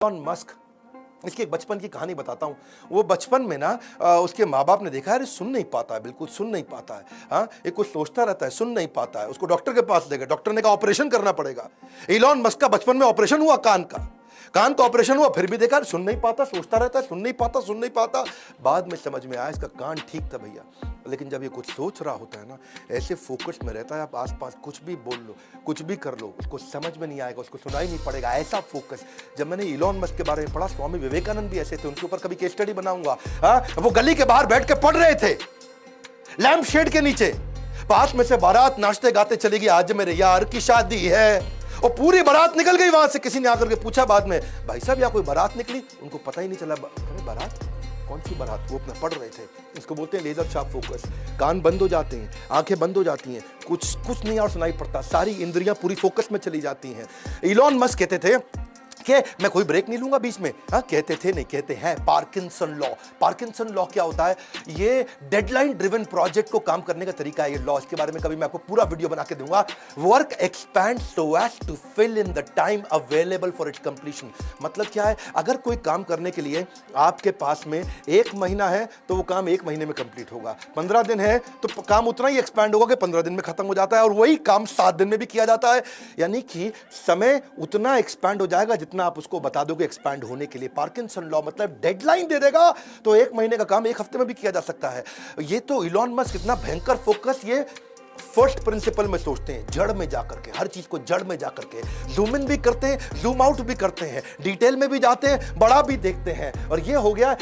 Elon Musk, इसकी एक बचपन की कहानी बताता हूँ। वो बचपन में ना उसके माँ बाप ने देखा, अरे सुन नहीं पाता है, बिल्कुल सुन नहीं पाता है। हाँ, ये कुछ सोचता रहता है, सुन नहीं पाता है। उसको डॉक्टर के पास ले गए, डॉक्टर ने कहा ऑपरेशन करना पड़ेगा। इलॉन मस्क का बचपन में ऑपरेशन हुआ, कान का ऑपरेशन हुआ, फिर भी देखा सुन नहीं पाता, सोचता रहता है, सुन नहीं पाता। बाद में समझ में आया इसका कान ठीक था भैया। लेकिन जब ये कुछ सोच रहा होता है ना, ऐसे फोकस में रहता है, आप आसपास कुछ भी बोल लो, कुछ भी कर लो, उसको समझ में नहीं आएगा, उसको सुनाई नहीं पड़ेगा, ऐसा फोकस। जब मैंने इलॉन मस्क के बारे में पढ़ा, स्वामी विवेकानंद भी ऐसे थे, उनके ऊपर कभी केस स्टडी बनाऊंगा। वो गली के बाहर बैठ के पढ़ रहे थे, लैंप शेड के नीचे, पास में से बारात नाचते गाते चलेगी, आज मेरे यार की शादी है, और पूरी बारात निकल गई वहां से। किसी ने आकर के पूछा बाद में, भाई साहब यहाँ कोई बारात निकली? उनको पता ही नहीं चला। अरे बारात, कौन सी बारात? वो अपना पढ़ रहे थे। इसको बोलते हैं लेजर शार्प फोकस। कान बंद हो जाते हैं, आंखें बंद हो जाती हैं, कुछ नहीं और सुनाई पड़ता, सारी इंद्रियां पूरी फोकस में चली जाती हैं। इलॉन मस्क कहते थे कि मैं कोई ब्रेक नहीं लूंगा बीच में। हाँ, कहते थे नहीं, कहते हैं पार्किंसन लॉ। पार्किंसन लॉ क्या होता है? ये डेडलाइन ड्रिवन प्रोजेक्ट को काम करने का तरीका है ये लॉ। इसके बारे में कभी मैं आपको पूरा वीडियो बना के दूंगा। Work expand so as to fill in the time available for its completion. मतलब क्या है? अगर कोई काम करने के लिए आपके पास में 1 महीना है तो वो काम 1 महीने में कंप्लीट होगा। 15 दिन है तो काम उतना ही एक्सपैंड होगा कि 15 दिन में खत्म हो जाता है, और वही काम 7 दिन में भी किया जाता है। यानी कि समय उतना एक्सपैंड हो जाएगा जितना आप उसको बता दोगे एक्सपैंड होने के लिए। पार्किंसन लॉ मतलब डेडलाइन दे देगा तो 1 महीने का काम 1 हफ्ते में भी किया जा सकता है। ये तो इलॉन मस्क इतना भयंकर फोकस, ये फर्स्ट प्रिंसिपल में सोचते हैं, जड़ में जाकर के, हर चीज को जड़ में जाकर के जूम इन भी करते हैं, जूम आउट भी करते हैं, डिटेल में भी जाते हैं, बड़ा भी देखते हैं। और ये हो गया